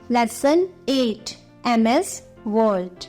Lesson 8 MS Word.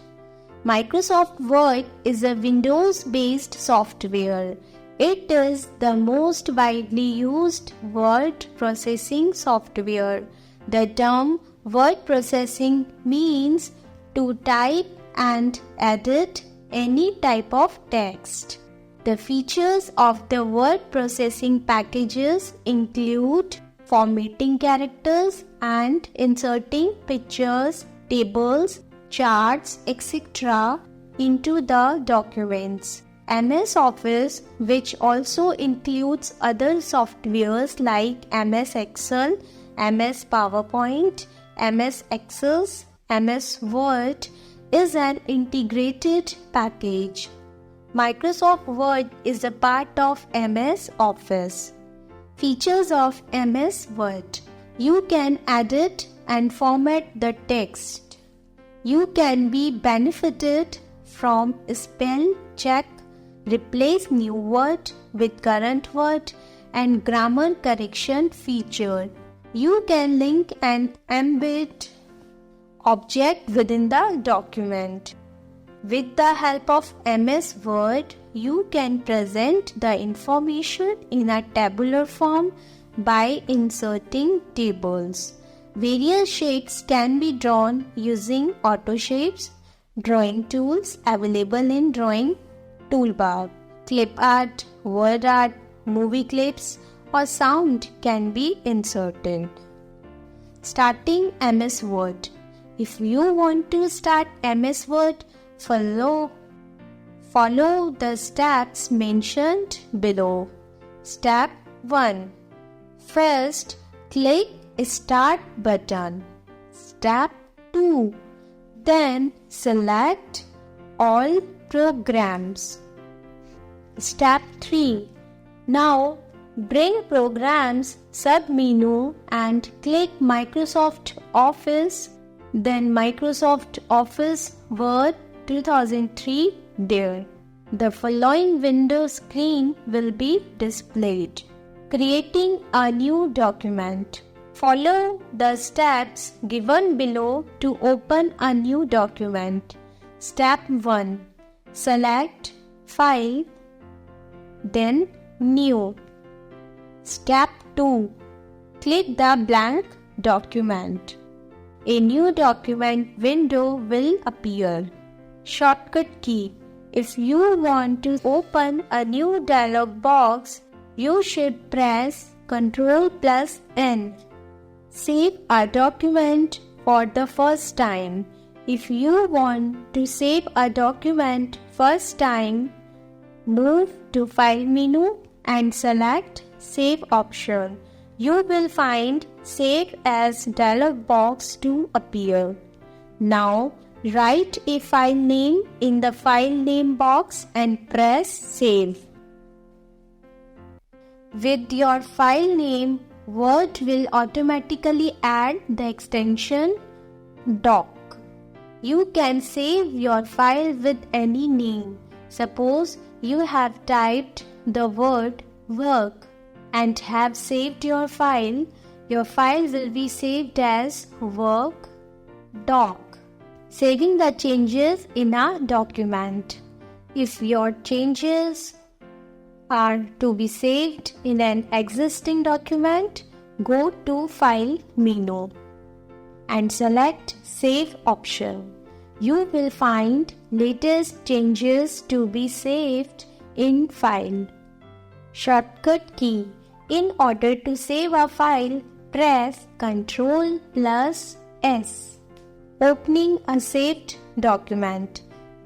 Microsoft Word is a Windows-based software. It is the most widely used word processing software. The term word processing means to type and edit any type of text. The features of the word processing packages include formatting characters and inserting pictures, tables, charts, etc. into the documents. MS Office, which also includes other softwares like MS Excel, MS PowerPoint, MS Access, MS Word, is an integrated package. Microsoft Word is a part of MS Office. Features of MS Word. You can edit and format the text. You can be benefited from spell check, replace new word with current word, and grammar correction feature. You can link and embed object within the document. With the help of MS Word, you can present the information in a tabular form by inserting tables. Various shapes can be drawn using auto shapes, drawing tools available in drawing toolbar. Clip art, word art, movie clips, or sound can be inserted. Starting MS Word. If you want to start MS Word, follow the steps mentioned below. Step 1. First, click Start button. Step 2. Then select All Programs. Step 3. Now bring Programs submenu and click Microsoft Office, then Microsoft Office Word 2003 there. The following window screen will be displayed. Creating a new document. Follow the steps given below to open a new document. Step 1. Select File, then New. Step 2. Click the blank document. A new document window will appear. Shortcut key. If you want to open a new dialog box, you should press Ctrl+N. Save a document for the first time. If you want to save a document first time, move to File menu and select Save option. You will find Save as dialog box to appear. Now, write a file name in the file name box and press Save. With your file name, Word will automatically add the extension doc. You can save your file with any name. Suppose you have typed the word work and have saved your file will be saved as work doc. Saving the changes in a document. If your changes are to be saved in an existing document, go to File menu and select Save option. You will find latest changes to be saved in File. Shortcut key. In order to save a file, press Ctrl+S. Opening a saved document.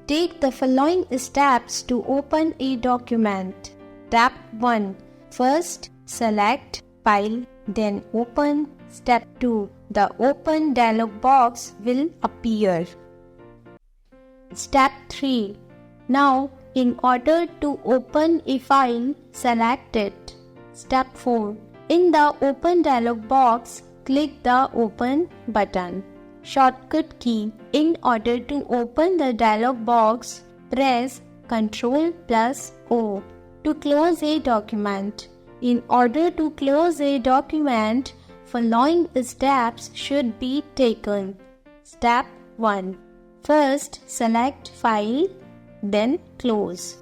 Take the following steps to open a document. Step 1. First, select File, then Open. Step 2. The Open dialog box will appear. Step 3. Now, in order to open a file, select it. Step 4. In the Open dialog box, click the Open button. Shortcut key. In order to open the dialog box, press Ctrl+O. To close a document. In order to close a document, following steps should be taken. Step 1. First, select File, then Close.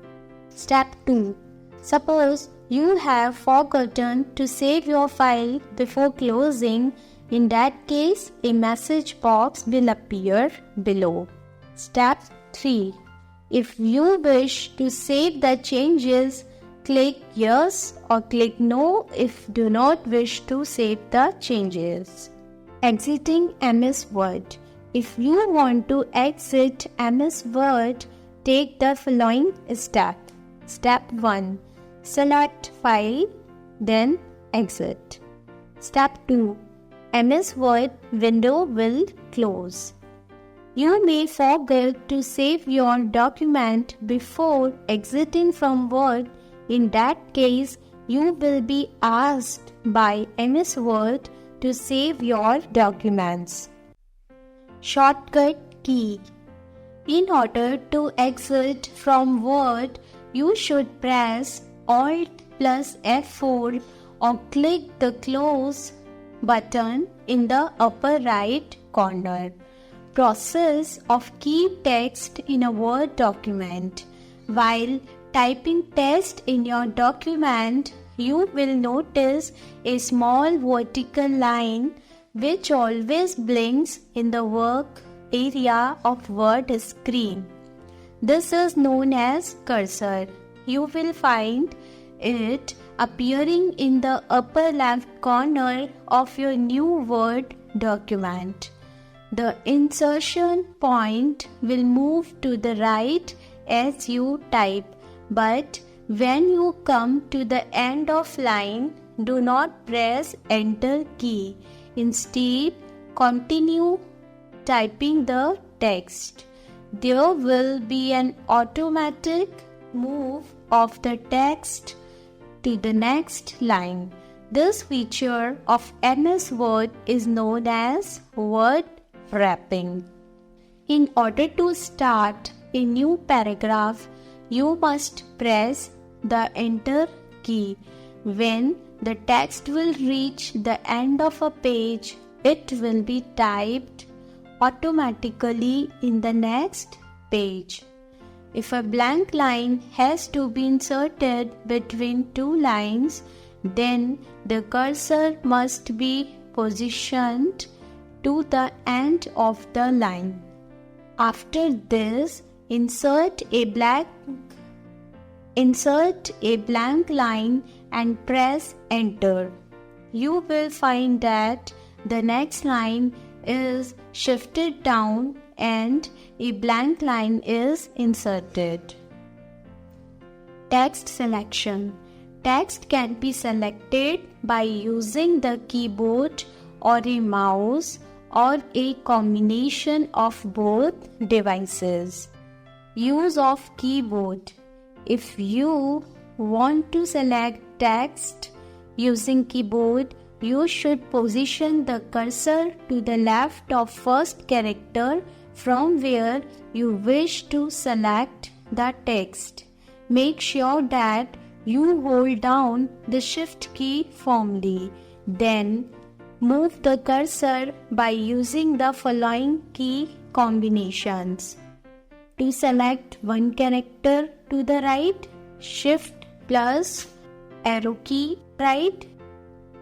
Step 2. Suppose you have forgotten to save your file before closing. In that case, a message box will appear below. Step 3. If you wish to save the changes, click Yes or click No if do not wish to save the changes. Exiting MS Word. If you want to exit MS Word, take the following step. Step 1. Select File, then Exit. Step 2. MS Word window will close. You may forget to save your document before exiting from Word. In that case, you will be asked by MS Word to save your documents. Shortcut key. In order to exit from Word, you should press Alt plus F4 or click the Close button in the upper right corner. Process of keep text in a Word document. While typing text in your document, you will notice a small vertical line which always blinks in the work area of Word screen. This is known as cursor. You will find it appearing in the upper left corner of your new Word document. The insertion point will move to the right as you type, but when you come to the end of line, do not press Enter key. Instead, continue typing the text. There will be an automatic move of the text to the next line. This feature of MS Word is known as word wrapping. In order to start a new paragraph, you must press the Enter key. When the text will reach the end of a page, it will be typed automatically in the next page. If a blank line has to be inserted between two lines, then the cursor must be positioned to the end of the line. After this, insert a blank line and press Enter. You will find that the next line is shifted down and a blank line is inserted. Text selection. Text can be selected by using the keyboard or a mouse or a combination of both devices. Use of keyboard. If you want to select text using keyboard, you should position the cursor to the left of first character from where you wish to select the text. Make sure that you hold down the Shift key firmly. Then move the cursor by using the following key combinations. To select one character to the right, Shift plus arrow key right.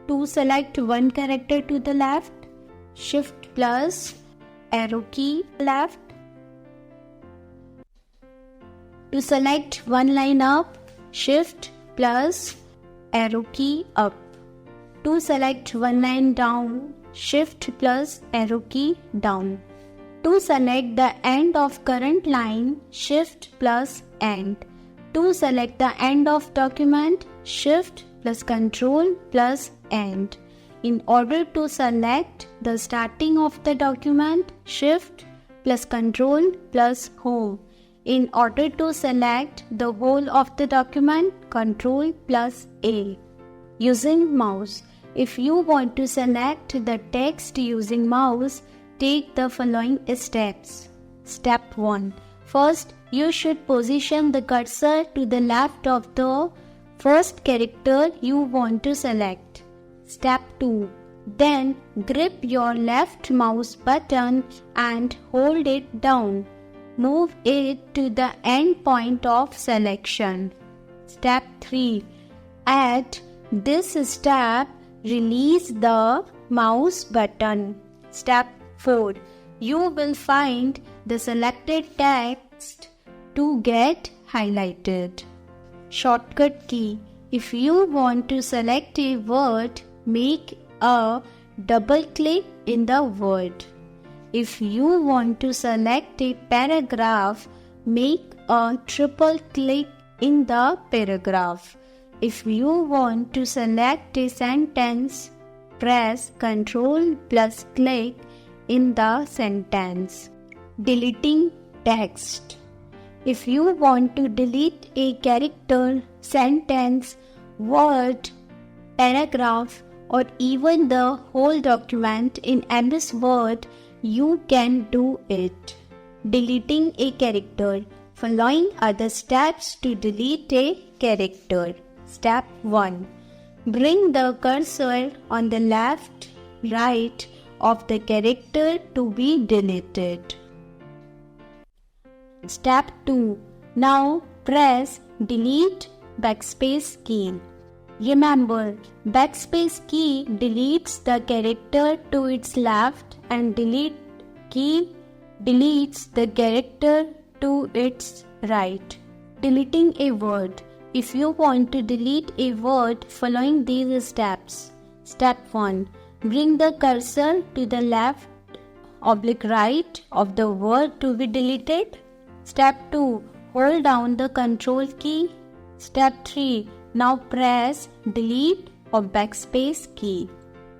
To select one character to the left, Shift plus arrow key left. To select one line up, Shift plus arrow key up. To select one line down, Shift plus arrow key down. To select the end of current line, Shift plus end. To select the end of document, Shift plus Control plus end. In order to select the starting of the document, Shift plus Control plus Home. In order to select the whole of the document, Control plus A. Using mouse. If you want to select the text using mouse, take the following steps. Step 1. First, you should position the cursor to the left of the first character you want to select. Step 2. Then grip your left mouse button and hold it down. Move it to the end point of selection. Step 3. At this step, release the mouse button. Step 4. You will find the selected text to get highlighted. Shortcut key. If you want to select a word, make a double click in the word. If you want to select a paragraph, make a triple click in the paragraph. If you want to select a sentence, press Ctrl plus click in the sentence. Deleting text. If you want to delete a character, sentence, word, paragraph, or even the whole document in MS Word, you can do it. Deleting a character. Following are the steps to delete a character. Step 1. Bring the cursor on the left, right of the character to be deleted. Step 2. Now press Delete backspace key. Remember, backspace key deletes the character to its left and delete key deletes the character to its right. Deleting a word. If you want to delete a word, following these steps. Step 1. Bring the cursor to the left /right of the word to be deleted. Step 2. Hold down the Control key. Step 3. Now press Delete or backspace key.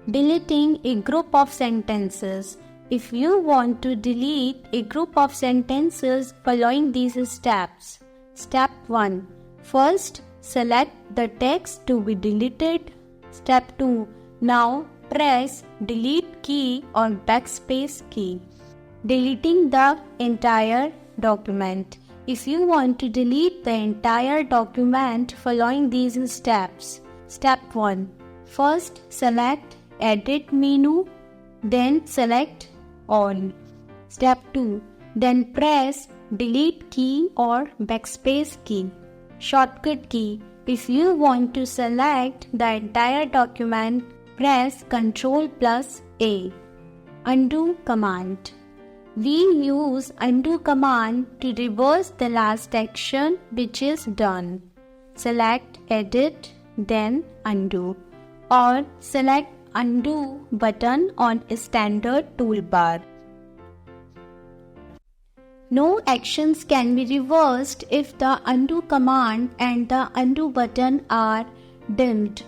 Deleting a group of sentences. If you want to delete a group of sentences, following these steps. Step 1. First, select the text to be deleted. Step 2. Now press Delete key or backspace key. Deleting the entire document. If you want to delete the entire document, following these steps. Step 1. First, select Edit menu, then select All. Step 2. Then press Delete key or backspace key. Shortcut key. If you want to select the entire document, press Ctrl plus A. Undo command. We use undo command to reverse the last action which is done. Select Edit, then Undo, or select Undo button on standard toolbar. No actions can be reversed if the undo command and the undo button are dimmed.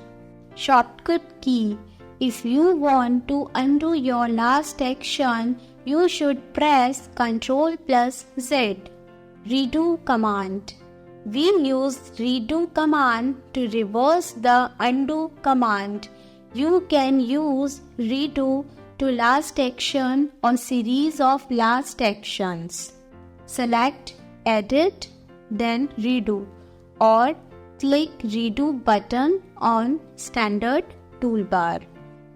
Shortcut key. If you want to undo your last action, you should press Ctrl plus Z. Redo command. We use redo command to reverse the undo command. You can use redo to last action or series of last actions. Select Edit, then Redo, or click Redo button on standard toolbar.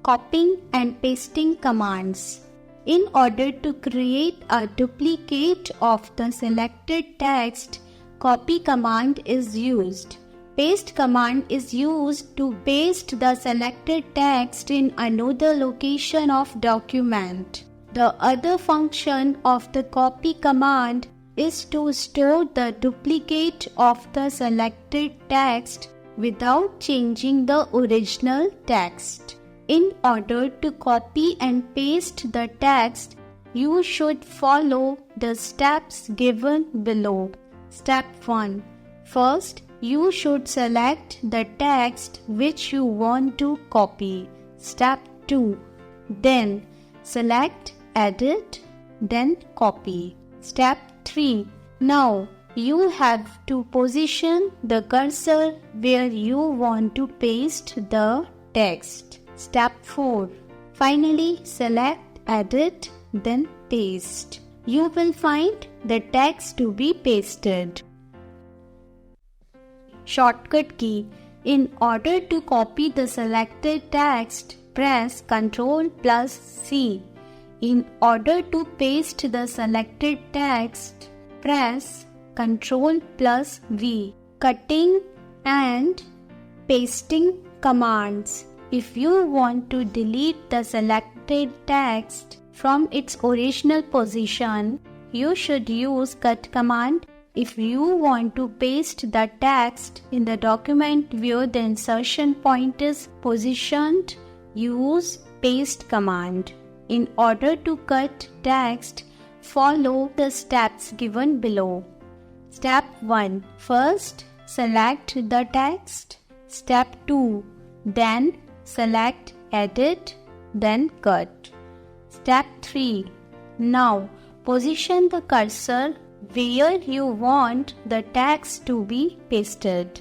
Copying and pasting commands. In order to create a duplicate of the selected text, copy command is used. Paste command is used to paste the selected text in another location of document. The other function of the copy command is to store the duplicate of the selected text without changing the original text. In order to copy and paste the text, you should follow the steps given below. Step 1. First, you should select the text which you want to copy. Step 2. Then, select Edit, then Copy. Step 3. Now, you have to position the cursor where you want to paste the text. Step 4. Finally, select Edit, then Paste. You will find the text to be pasted. Shortcut key. In order to copy the selected text, press Ctrl plus C. In order to paste the selected text, press Ctrl plus V. Cutting and pasting commands. If you want to delete the selected text from its original position, you should use cut command. If you want to paste the text in the document where the insertion point is positioned, use paste command. In order to cut text, follow the steps given below. Step 1. First, select the text. Step 2. Then select Edit, then Cut. Step 3. Now, position the cursor where you want the text to be pasted.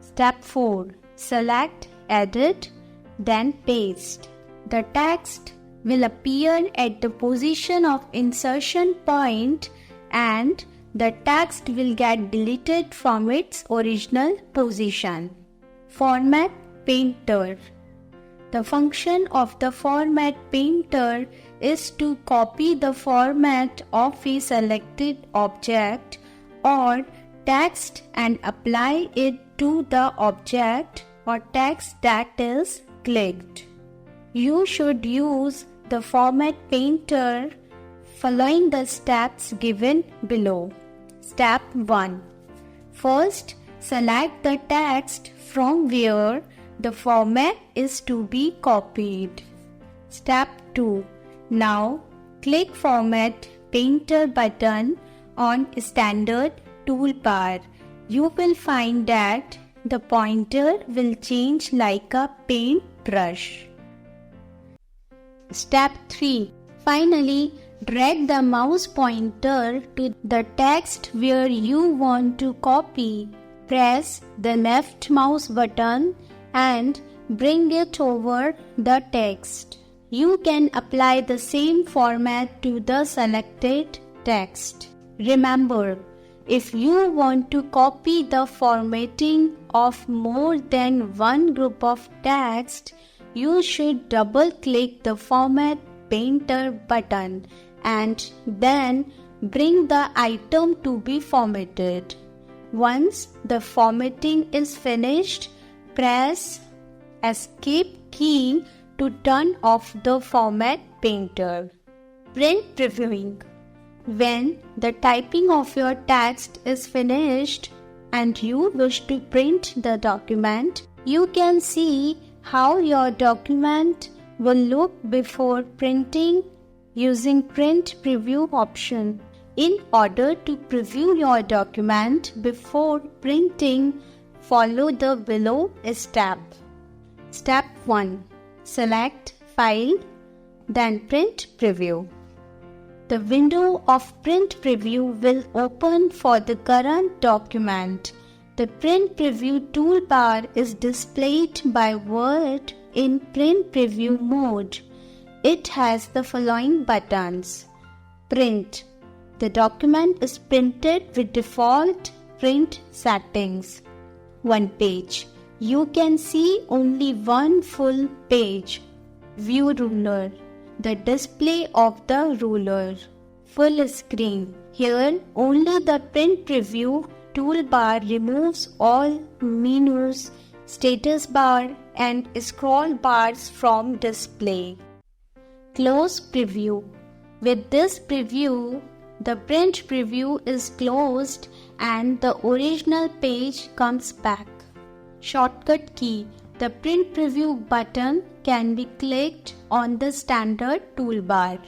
Step 4. Select Edit, then Paste. The text will appear at the position of insertion point and the text will get deleted from its original position. Format Painter. The function of the Format Painter is to copy the format of a selected object or text and apply it to the object or text that is clicked. You should use the Format Painter following the steps given below. Step 1. First, select the text from where the format is to be copied. Step 2. Now, click Format Painter button on Standard toolbar. You will find that the pointer will change like a paintbrush. Step 3. Finally, drag the mouse pointer to the text where you want to copy. Press the left mouse button and bring it over the text. You can apply the same format to the selected text. Remember, if you want to copy the formatting of more than one group of text, you should double-click the Format Painter button and then bring the item to be formatted. Once the formatting is finished, press Escape key to turn off the Format Painter. Print previewing. When the typing of your text is finished and you wish to print the document, you can see how your document will look before printing using Print Preview option. In order to preview your document before printing, follow the below step. Step 1. Select File, then Print Preview. The window of Print Preview will open for the current document. The Print Preview toolbar is displayed by Word in Print Preview mode. It has the following buttons. Print. The document is printed with default print settings. One page. You can see only one full page. View ruler. The display of the ruler. Full screen. Here only the Print Preview toolbar removes all menus, status bar and scroll bars from display. Close Preview. With this preview, the Print Preview is closed and the original page comes back. Shortcut key. The Print Preview button can be clicked on the standard toolbar.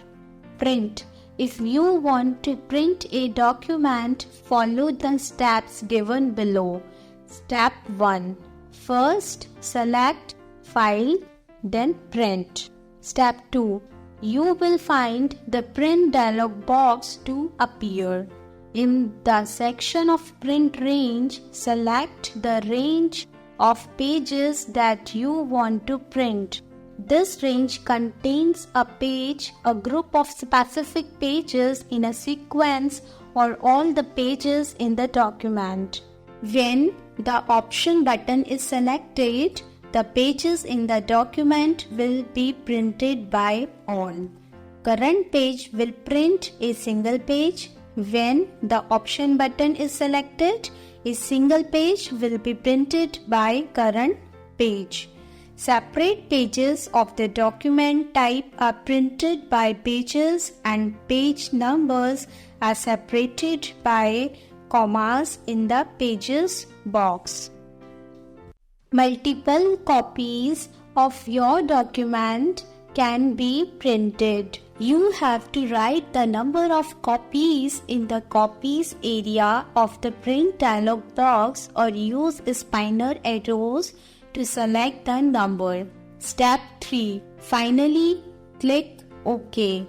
Print. If you want to print a document, follow the steps given below. Step 1. First, select File, then Print. Step 2. You will find the Print dialog box to appear. In the section of Print Range, select the range of pages that you want to print. This range contains a page, a group of specific pages in a sequence, or all the pages in the document. When the option button is selected, The pages in the document will be printed by all. Current page will print a single page. When the option button is selected, a single page will be printed by current page. Separate pages of the document type are printed by pages and page numbers are separated by commas in the pages box. Multiple copies of your document can be printed. You have to write the number of copies in the copies area of the print dialog box or use spinner arrows to select the number. Step 3. Finally, click OK.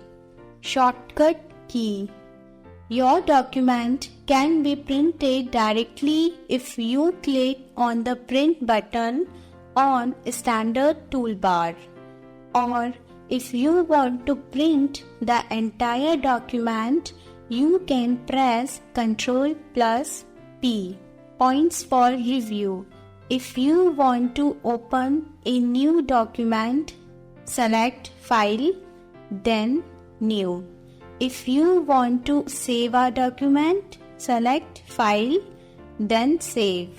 Shortcut key. Your document can be printed directly if you click on the print button on standard toolbar. Or if you want to print the entire document, you can press Ctrl+P. Points for review. If you want to open a new document, select File, then New. If you want to save a document, select File, then Save.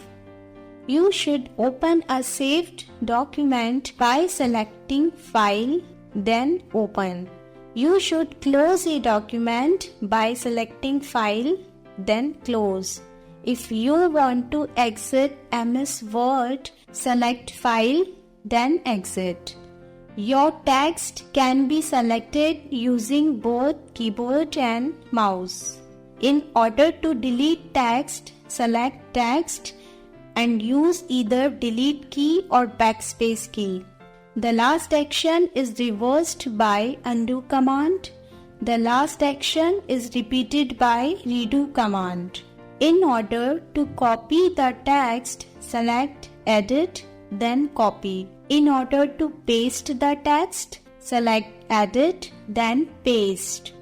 You should open a saved document by selecting File, then Open. You should close a document by selecting File, then Close. If you want to exit MS Word, select File, then Exit. Your text can be selected using both keyboard and mouse. In order to delete text, select Text and use either Delete key or Backspace key. The last action is reversed by Undo command. The last action is repeated by Redo command. In order to copy the text, select Edit, then Copy. In order to paste the text, select Edit, then Paste.